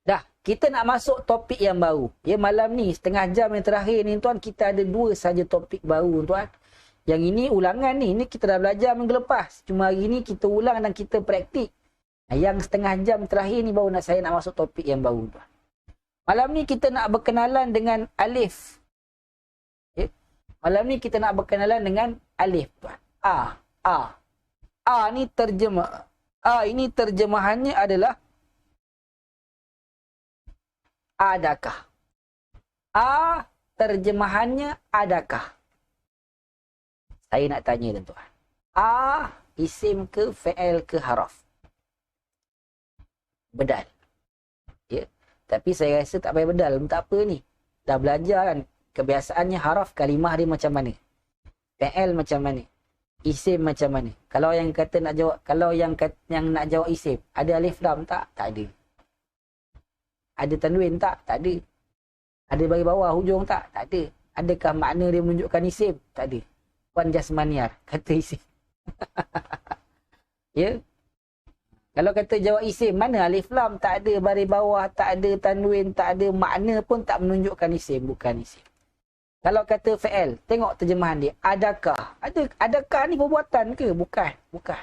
Dah, kita nak masuk topik yang baru. Ya, malam ni, setengah jam yang terakhir ni tuan, kita ada 2 saja topik baru tuan. Yang ini ulangan ni, ini kita dah belajar minggu lepas. Cuma hari ni kita ulang dan kita praktik. Yang setengah jam terakhir ni baru saya nak masuk topik yang baru tuan. Malam ni kita nak berkenalan dengan alif. Ya? Malam ni kita nak berkenalan dengan alif tuan. A. A ni terjemah. A ini terjemahannya adalah adakah. A terjemahannya adakah. Saya nak tanya tuan-tuan. A isim ke fi'il ke haraf? Bedal. Ya. Tapi saya rasa tak payah bedal. Tak apa ni. Dah belajar kan. Kebiasaannya haraf kalimah dia macam mana. Fi'il macam mana. Isim macam mana. Kalau yang kata nak jawab, kalau yang nak jawab isim, ada alif lam tak? Tak ada. Ada tanwin tak? Tak ada. Ada bagi bawah hujung tak? Tak ada. Adakah makna dia menunjukkan isim? Tak ada. Puan Jasmaniar kata isim. Ya. Kalau kata jawab isim, mana alif lam? Tak ada baris bawah, tak ada tanwin, tak ada makna pun tak menunjukkan isim, bukan isim. Kalau kata fi'il, tengok terjemahan dia. Adakah? Adakah ni perbuatan ke? Bukan. Bukan.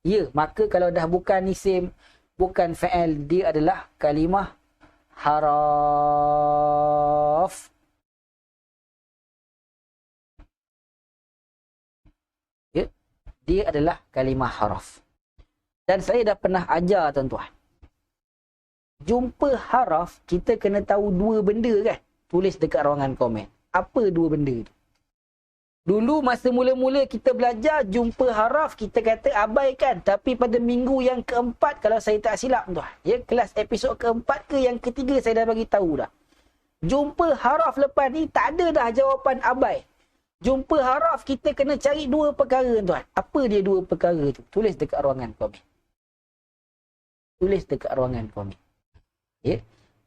Ya, maka kalau dah bukan isim, bukan fi'il, dia adalah kalimah haraf. Ya, dia adalah kalimah haraf. Dan saya dah pernah ajar tuan-tuan. Jumpa haraf, kita kena tahu 2 benda kan? Tulis dekat ruangan komen. Apa 2 benda tu? Dulu masa mula-mula kita belajar jumpa haraf, kita kata abaikan. Tapi pada minggu yang keempat, kalau saya tak silap tuan, ya, kelas episod keempat ke yang ketiga saya dah bagi tahu dah. Jumpa haraf lepas ni tak ada dah jawapan abai. Jumpa haraf kita kena cari 2 perkara tuan. Apa dia 2 perkara tu? Tulis dekat ruangan komen. Tulis dekat ruangan komen. Ya.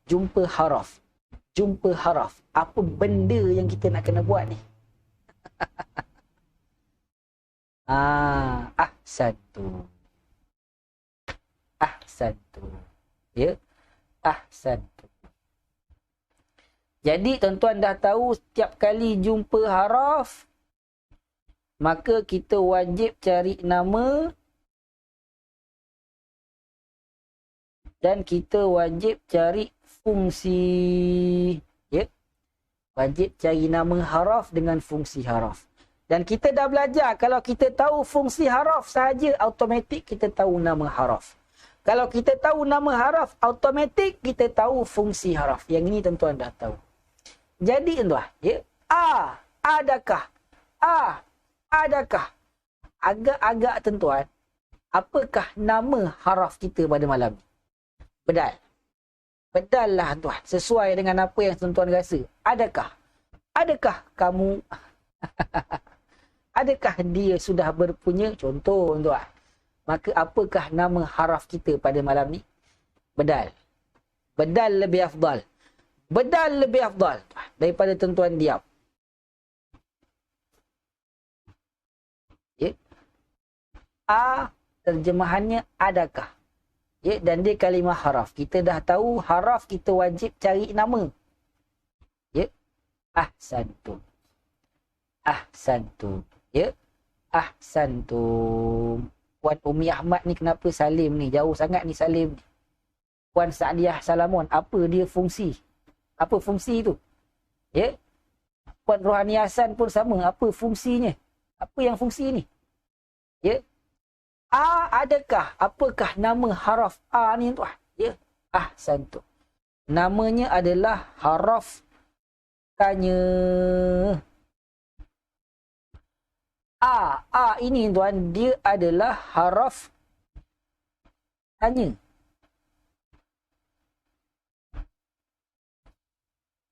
Jumpa haraf. Jumpa haraf. Apa benda yang kita nak kena buat ni? Ahsantu. Ahsantu. Ya. Ahsantu. Jadi tuan-tuan dah tahu setiap kali jumpa haraf, maka kita wajib cari nama dan kita wajib cari fungsi. Ya. Wajib cari nama haraf dengan fungsi haraf. Dan kita dah belajar, kalau kita tahu fungsi haraf sahaja, automatik kita tahu nama haraf. Kalau kita tahu nama haraf, automatik kita tahu fungsi haraf. Yang ini tuan-tuan dah tahu. Jadi tuan-tuan, ya, adakah? Adakah? Agak-agak tuan-tuan, apakah nama haraf kita pada malam ni? Bedal. Bedal lah tuan. Sesuai dengan apa yang tuan-tuan rasa. Adakah? Adakah kamu? Adakah dia sudah berpunya? Contoh tuan. Maka apakah nama haraf kita pada malam ni? Bedal. Bedal lebih afdal. Bedal lebih afdal tuan, daripada tuan-tuan diam. Ya. A terjemahannya adakah? Ya, dan dia kalimah haraf. Kita dah tahu haraf kita wajib cari nama. Ya. Ahsantum. Ahsantum. Ya. Ahsantum. Puan Umi Ahmad ni kenapa Salim ni? Jauh sangat ni Salim ni. Puan Sa'diah Salamon, apa dia fungsi? Apa fungsi tu? Ya. Puan Rohani Hasan pun sama. Apa fungsinya? Apa yang fungsi ni? Ya. Adakah? Apakah nama haraf A ni tuan? Ya. Ahsantum. Namanya adalah haraf tanya. A ini tuan, dia adalah haraf tanya.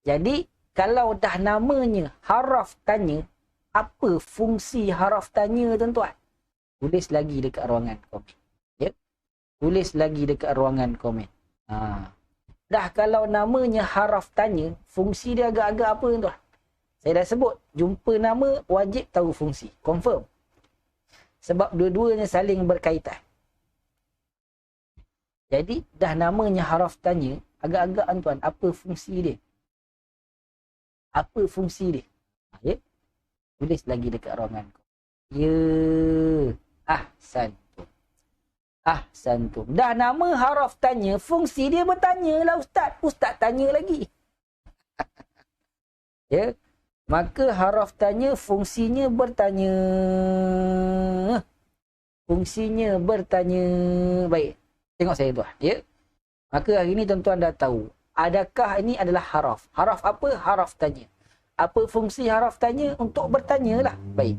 Jadi, kalau dah namanya haraf tanya, apa fungsi haraf tanya tuan-tuan? Tulis lagi dekat ruangan komen. Ya? Tulis lagi dekat ruangan komen. Dah kalau namanya haraf tanya, fungsi dia agak-agak apa tuan? Saya dah sebut, jumpa nama wajib tahu fungsi. Confirm. Sebab dua-duanya saling berkaitan. Jadi, dah namanya haraf tanya, Agak-agak tuan, apa fungsi dia? Apa fungsi dia? Ya. Tulis lagi dekat ruangan kau. Ya. Ahsantum. Ahsantum. Dah nama haraf tanya, fungsi dia bertanya lah ustaz. Ustaz tanya lagi. Ya. Maka haraf tanya fungsinya bertanya. Fungsinya bertanya. Baik. Tengok saya tuan. Ya. Maka hari ni tuan-tuan dah tahu. Adakah ini adalah haraf? Haraf apa? Haraf tanya. Apa fungsi haraf tanya? Untuk bertanya lah. Baik.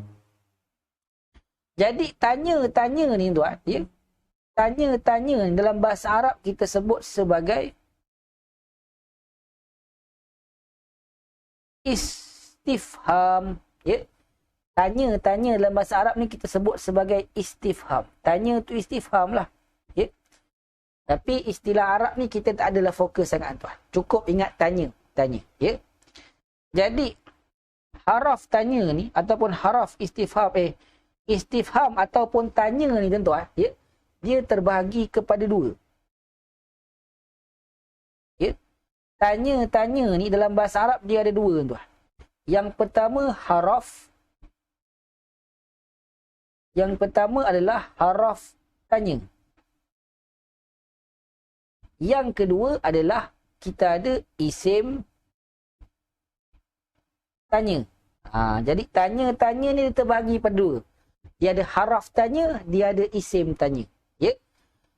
Jadi tanya-tanya ni tuan. Ya. Tanya-tanya dalam bahasa Arab kita sebut sebagai istifham. Ya. Tanya-tanya dalam bahasa Arab ni kita sebut sebagai istifham. Tanya tu istifham lah. Ya. Tapi istilah Arab ni kita tak adalah fokus sangat tuan. Cukup ingat tanya. Tanya. Ya. Jadi haraf tanya ni ataupun haraf istifham istifham ataupun tanya ni tuan. Ya. Dia terbahagi kepada dua. Ya. Tanya-tanya ni dalam bahasa Arab dia ada dua tuan. Yang pertama haraf. Yang pertama adalah haraf tanya. Yang kedua adalah kita ada isim tanya. Jadi tanya-tanya ni terbahagi pada dua. Dia ada haraf tanya, dia ada isim tanya. Ya.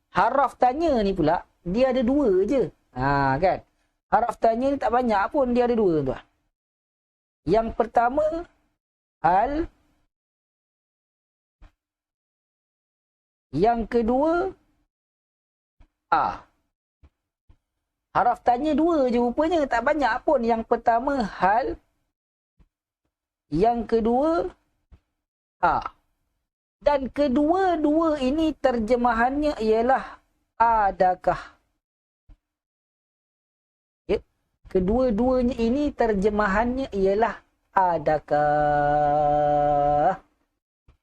Haraf tanya ni pula, dia ada dua je. Kan? Haraf tanya ni tak banyak pun, dia ada dua tuan. Yang pertama, hal. Yang kedua, haraf tanya dua je rupanya, tak banyak pun. Yang pertama, hal. Yang kedua, dan kedua-dua ini terjemahannya ialah adakah. Ya. Kedua-duanya ini terjemahannya ialah adakah.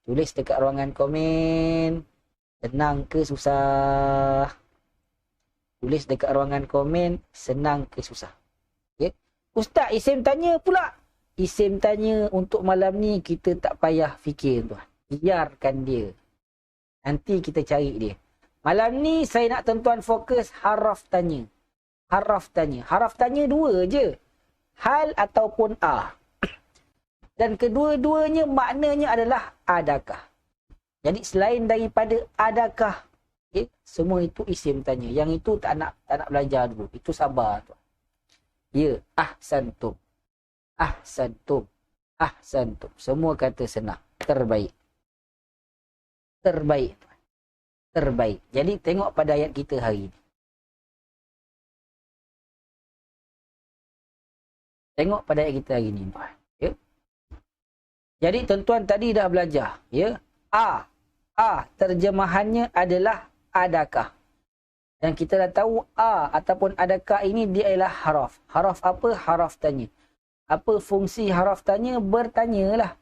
Tulis dekat ruangan komen. Senang ke susah? Tulis dekat ruangan komen. Senang ke susah? Ya. Ustaz, isim tanya pula. Isim tanya untuk malam ni kita tak payah fikir tuan. Biarkan dia. Nanti kita cari dia. Malam ni saya nak tuan-tuan fokus haraf tanya. Haraf tanya. Haraf tanya dua je. Hal ataupun Dan kedua-duanya maknanya adalah adakah. Jadi selain daripada adakah, semua itu isim tanya. Yang itu tak nak belajar dulu. Itu sabar tuan. Ya, ahsantum. Ahsantum. Ahsantum. Semua kata senang. Terbaik. Terbaik. Terbaik. Jadi tengok pada ayat kita hari ini. Tengok pada ayat kita hari ini. Ya. Jadi tuan-tuan tadi dah belajar. Ya. Terjemahannya adalah adakah. Dan kita dah tahu ataupun adakah ini dia ialah haraf. Haraf apa? Haraf tanya. Apa fungsi haraf tanya? Bertanyalah.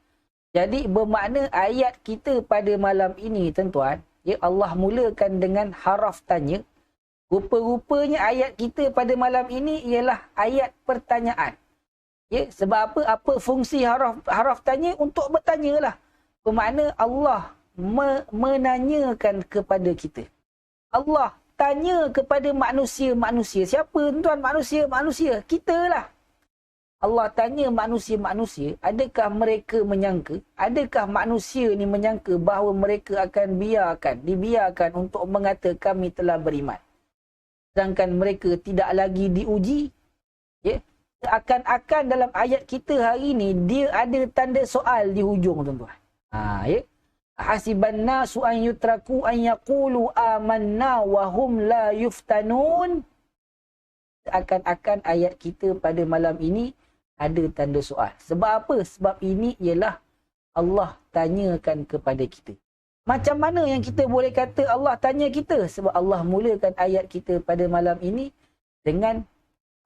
Jadi bermakna ayat kita pada malam ini tuan-tuan, ya, Allah mulakan dengan haraf tanya. Rupa-rupanya ayat kita pada malam ini ialah ayat pertanyaan. Ya, sebab apa? Apa fungsi haraf tanya? Untuk bertanyalah. Bermakna Allah menanyakan kepada kita. Allah tanya kepada manusia-manusia. Siapa tuan manusia-manusia? Kita lah. Allah tanya manusia-manusia, adakah mereka menyangka, adakah manusia ni menyangka bahawa mereka akan dibiarkan untuk mengata kami telah beriman. Sedangkan mereka tidak lagi diuji. Ya? Seakan-akan dalam ayat kita hari ni, dia ada tanda soal di hujung tuan-tuan. Ya? Hasiban nasu an yutraku an yaqulu amanna wa hum la yuftanun. Seakan-akan ayat kita pada malam ini ada tanda soal. Sebab apa? Sebab ini ialah Allah tanyakan kepada kita. Macam mana yang kita boleh kata Allah tanya kita? Sebab Allah mulakan ayat kita pada malam ini dengan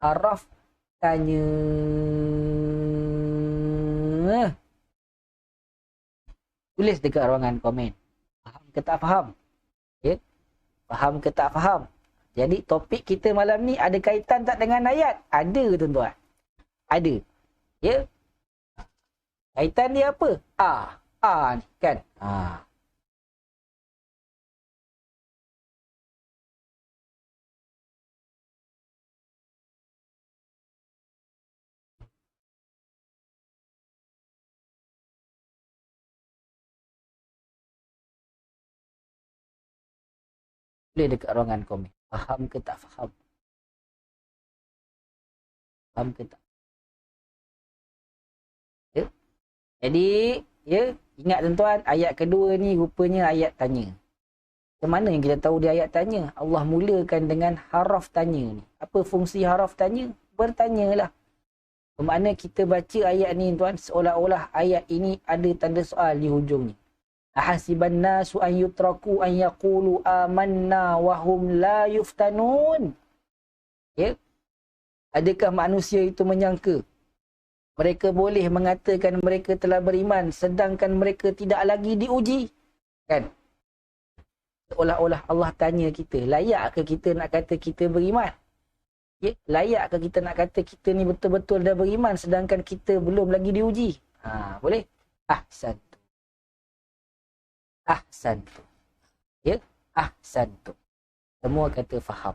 haraf tanya. Tulis dekat ruangan komen. Faham ke tak faham? Ya? Faham ke tak faham? Jadi topik kita malam ni ada kaitan tak dengan ayat? Ada tuan-tuan. Ada. Ya. Kaitan dia apa? Ni kan. Boleh dekat ruangan komen. Faham ke tak faham? Faham ke tak? Ya. Jadi, ya, ingat tuan-tuan, ayat kedua ni rupanya ayat tanya. Macam mana yang kita tahu dia ayat tanya? Allah mulakan dengan haraf tanya ni. Apa fungsi haraf tanya? Bertanyalah. Bermakna kita baca ayat ni tuan, seolah-olah ayat ini ada tanda soal di hujungnya. Ahasiban nasu an yutraku an yaqulu amanna wa hum la yuftanun. Ya. Adakah manusia itu menyangka mereka boleh mengatakan mereka telah beriman sedangkan mereka tidak lagi diuji? Kan? Seolah-olah Allah tanya kita, layak ke kita nak kata kita beriman? Ya, layak ke kita nak kata kita ni betul-betul dah beriman sedangkan kita belum lagi diuji? Boleh? Ahsantu. Ahsantu. Ya, ahsantu. Semua kata faham.